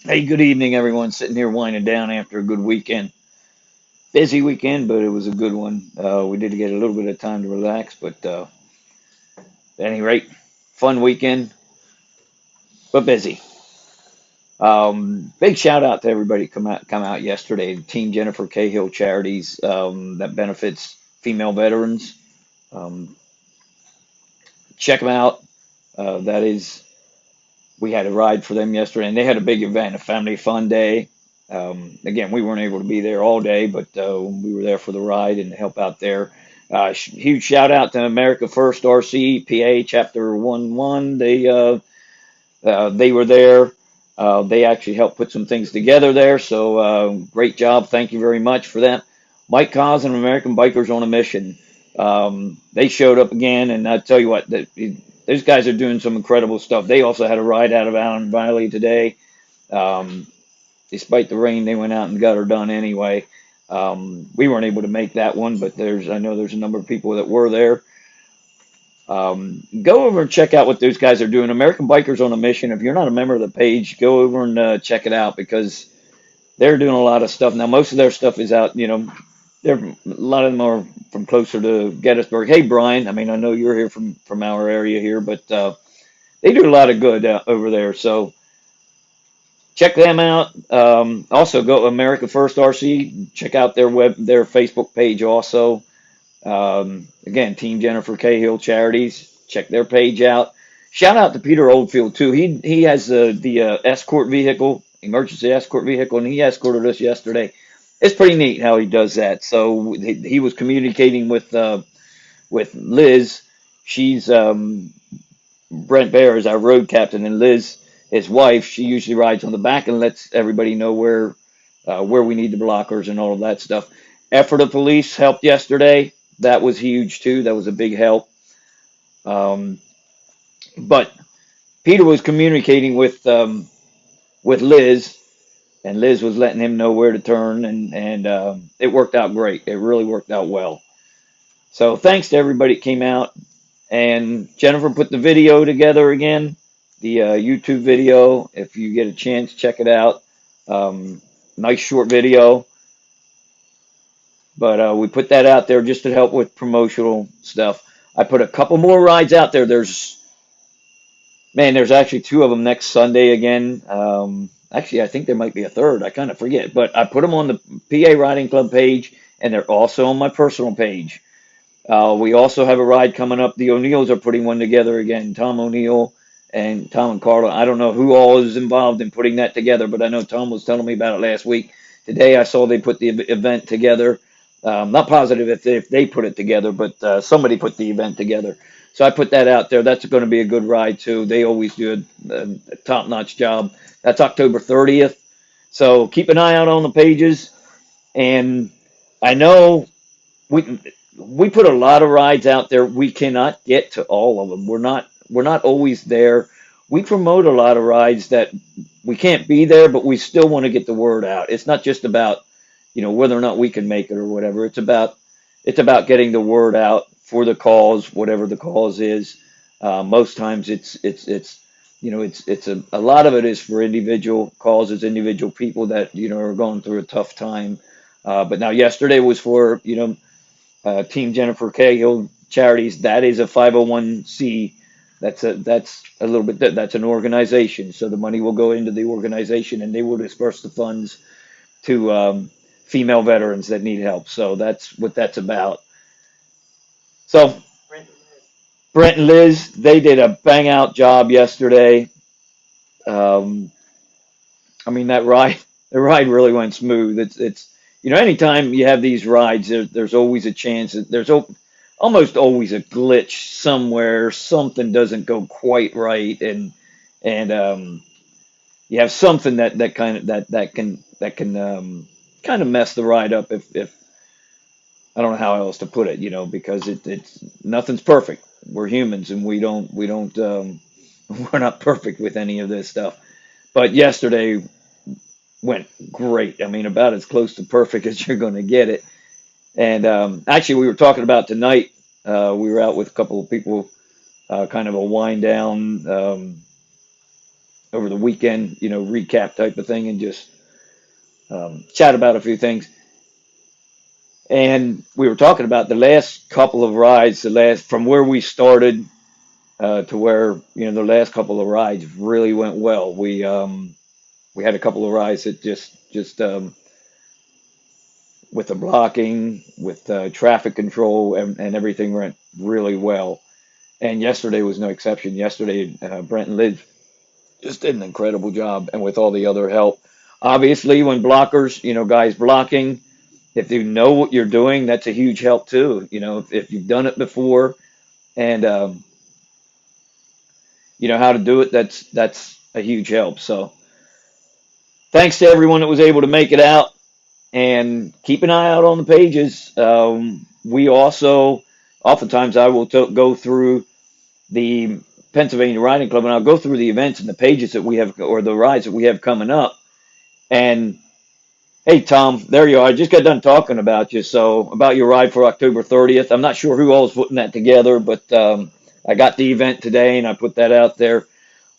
Hey, good evening, everyone. Sitting here winding down after a good weekend. Busy weekend, but it was a good one. We did get a little bit of time to relax, but at any rate, fun weekend, but busy. Big shout out to everybody come out yesterday. Team Jennifer Cahill Charities that benefits female veterans. Um, Check them out. That is, we had a ride for them yesterday, and they had a big event, a family fun day. Again, we weren't able to be there all day, but we were there for the ride and to help out there. Huge shout out to America First RC PA Chapter 1-1. They were there. They actually helped put some things together there. So great job. Thank you very much for that. Mike Cos and American Bikers on a Mission. They showed up again, and I tell you what, those guys are doing some incredible stuff. They also had a ride out of Allen Valley today. Um, Despite the rain, they went out and got her done anyway. We weren't able to make that one, but I know there's a number of people that were there. Go over and check out what those guys are doing. American Bikers on a Mission. If you're not a member of the page, go over and check it out because they're doing a lot of stuff now. Most of their stuff is out. A lot of them are from closer to Gettysburg. Hey, Brian. I mean, I know you're here from our area here, but they do a lot of good over there. So check them out. Also, go America First RC. Check out their Facebook page also. Again, Team Jennifer Cahill Charities. Check their page out. Shout out to Peter Oldfield too. He has the escort vehicle, emergency escort vehicle, and he escorted us yesterday. It's pretty neat how he does that. So he was communicating with Liz. She's Brent Bear is our road captain, and Liz, his wife, she usually rides on the back and lets everybody know where we need the blockers and all of that stuff. Effort of Police helped yesterday. That was huge too. That was a big help. Um, but Peter was communicating with Liz, and Liz was letting him know where to turn, and it worked out great. It really worked out well. So thanks to everybody that came out. And Jennifer put the video together again, the YouTube video. If you get a chance, check it out. Um, Nice short video, but we put that out there just to help with promotional stuff. I put a couple more rides out there. There's actually two of them next Sunday again. Actually, I think there might be a third. I kind of forget, but I put them on the PA Riding Club page, and they're also on my personal page. We also have a ride coming up. The O'Neills are putting one together again. Tom O'Neill and Tom and Carla. I don't know who all is involved in putting that together, but I know Tom was telling me about it last week. Today I saw they put the event together. Not positive if they put it together, but somebody put the event together. So I put that out there. That's going to be a good ride too. They always do a top-notch job. That's October 30th. So keep an eye out on the pages. And I know we we put a lot of rides out there. We cannot get to all of them. We're not always there. We promote a lot of rides that we can't be there, but we still want to get the word out. It's not just about, whether or not we can make it or whatever. It's about getting the word out for the cause, whatever the cause is. Most times it's a lot of it is for individual causes, individual people that are going through a tough time. But now yesterday was for Team Jennifer Cahill Charities. That is a 501c. That's a little bit that's an organization. So the money will go into the organization, and they will disperse the funds to female veterans that need help. So that's what that's about. So Brent and Liz, they did a bang out job yesterday. Um, I mean that ride, the ride really went smooth. It's anytime you have these rides, there's always a chance that almost always a glitch somewhere. Something doesn't go quite right, and you have something that can kind of mess the ride up if I don't know how else to put it, because it's nothing's perfect. We're humans, and we don't we're not perfect with any of this stuff. But yesterday went great. I mean, about as close to perfect as you're going to get it. And actually, we were talking about tonight. We were out with a couple of people, kind of a wind down over the weekend, recap type of thing, and just chat about a few things. And we were talking about the last couple of rides, from where we started to where the last couple of rides really went well. We had a couple of rides that just with the blocking, with traffic control, and everything went really well. And yesterday was no exception. Yesterday, Brent and Liz just did an incredible job, and with all the other help. Obviously, when blockers, guys blocking, if you know what you're doing, that's a huge help too. If you've done it before and you know how to do it, that's a huge help. So thanks to everyone that was able to make it out, and keep an eye out on the pages. We also, oftentimes, I will go through the Pennsylvania Riding Club, and I'll go through the events and the pages that we have, or the rides that we have coming up. And hey, Tom, there you are. I just got done talking about you. So about your ride for October 30th. I'm not sure who all's putting that together, but I got the event today and I put that out there.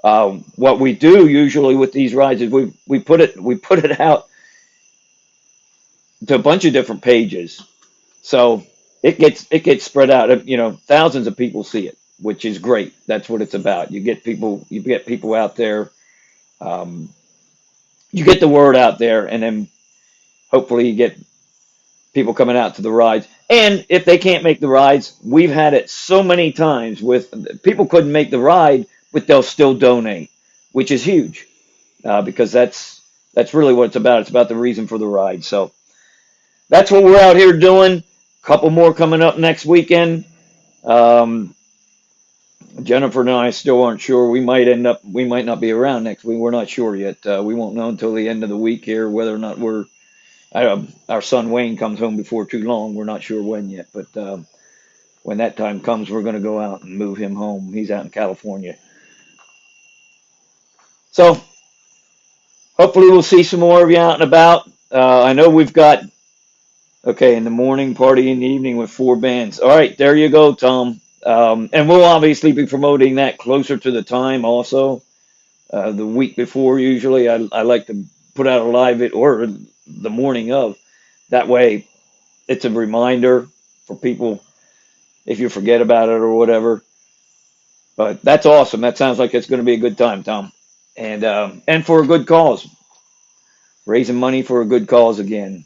What we do usually with these rides is we put it out to a bunch of different pages. So it gets spread out. Thousands of people see it, which is great. That's what it's about. You get people out there. Um, you get the word out there, and then hopefully you get people coming out to the rides. And if they can't make the rides, we've had it so many times with people couldn't make the ride, but they'll still donate, which is huge because that's really what it's about. It's about the reason for the ride. So that's what we're out here doing. A couple more coming up next weekend. Um, Jennifer and I still aren't sure. We might not be around next week. We're not sure yet. We won't know until the end of the week here whether or not our son Wayne comes home before too long. We're not sure when yet, but when that time comes, we're going to go out and move him home. He's out in California. So hopefully we'll see some more of you out and about. I know we've got, okay, in the morning, party in the evening with 4 bands. All right, there you go, Tom. And we'll obviously be promoting that closer to the time also. The week before, usually, I like to put out a live it or the morning of. That way, it's a reminder for people if you forget about it or whatever. But that's awesome. That sounds like it's going to be a good time, Tom, and for a good cause, raising money for a good cause again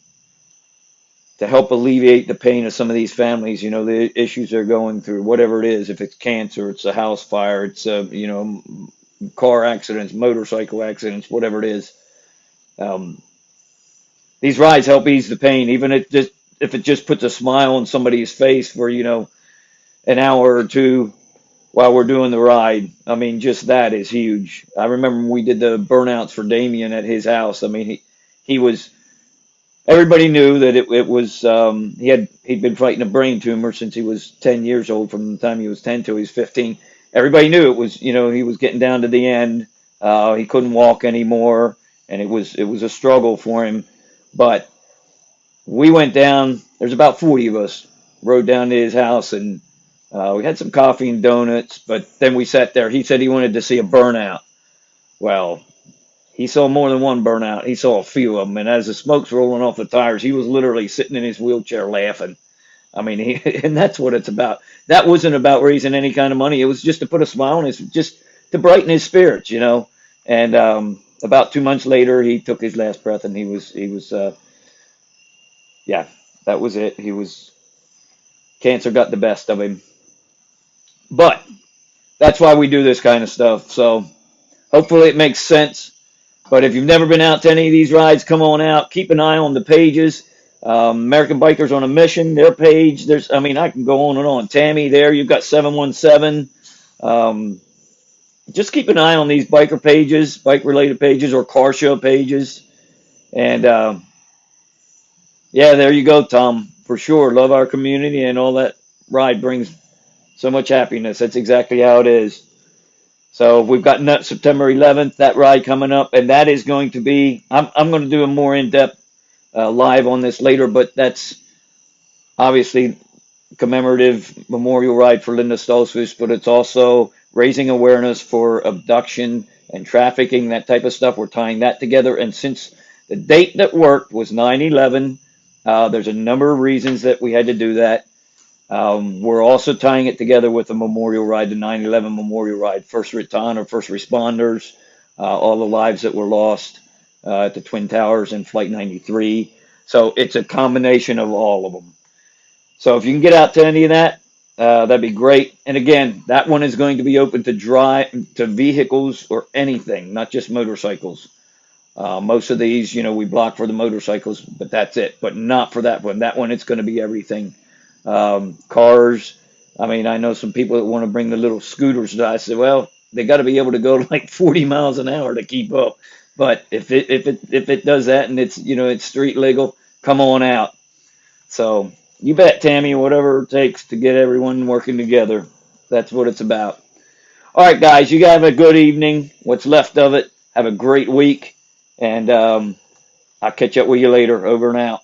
to help alleviate the pain of some of these families. The issues they're going through, whatever it is. If it's cancer, it's a house fire, it's car accidents, motorcycle accidents, whatever it is. Um, these rides help ease the pain, even if it just puts a smile on somebody's face for an hour or two while we're doing the ride. I mean, just that is huge. I remember when we did the burnouts for Damien at his house. I mean, he was. Everybody knew that it was. He'd been fighting a brain tumor since he was 10 years old. From the time he was 10 till he was 15, everybody knew it was. He was getting down to the end. He couldn't walk anymore, and it was a struggle for him. But we went down. There's about 40 of us rode down to his house, and we had some coffee and donuts. But then we sat there. He said he wanted to see a burnout. Well, he saw more than one burnout. He saw a few of them, and as the smoke's rolling off the tires, he was literally sitting in his wheelchair laughing. I mean, and that's what it's about. That wasn't about raising any kind of money. It was just to put a smile on just to brighten his spirits. And about 2 months later, he took his last breath, and he was yeah, that was it. Cancer got the best of him. But that's why we do this kind of stuff. So hopefully it makes sense. But if you've never been out to any of these rides, come on out. Keep an eye on the pages. American Bikers on a Mission, their page. I can go on and on. Tammy, there, you've got 717. Just keep an eye on these biker pages, bike-related pages, or car show pages. And yeah, there you go, Tom. For sure, love our community, and all that ride brings so much happiness. That's exactly how it is. So we've got September 11th, that ride coming up, and that is going to be. I'm going to do a more in-depth live on this later, but that's obviously commemorative memorial ride for Linda Stoltzfus, but it's also raising awareness for abduction and trafficking, that type of stuff. We're tying that together. And since the date that worked was 9/11, there's a number of reasons that we had to do that. We're also tying it together with the memorial ride, the 9/11 memorial ride, first responders, all the lives that were lost at the Twin Towers and Flight 93. So it's a combination of all of them. So if you can get out to any of that, that'd be great. And again, that one is going to be open to vehicles or anything, not just motorcycles. Most of these, we block for the motorcycles, but that's it. But not for that one. That one, it's going to be everything. Cars. I mean, I know some people that want to bring the little scooters. I said, well, they got to be able to go like 40 miles an hour to keep up. But if it does that and it's street legal, come on out. So you bet, Tammy, whatever it takes to get everyone working together. That's what it's about. All right, guys, you guys have a good evening. What's left of it. Have a great week. And I'll catch up with you later. Over and out.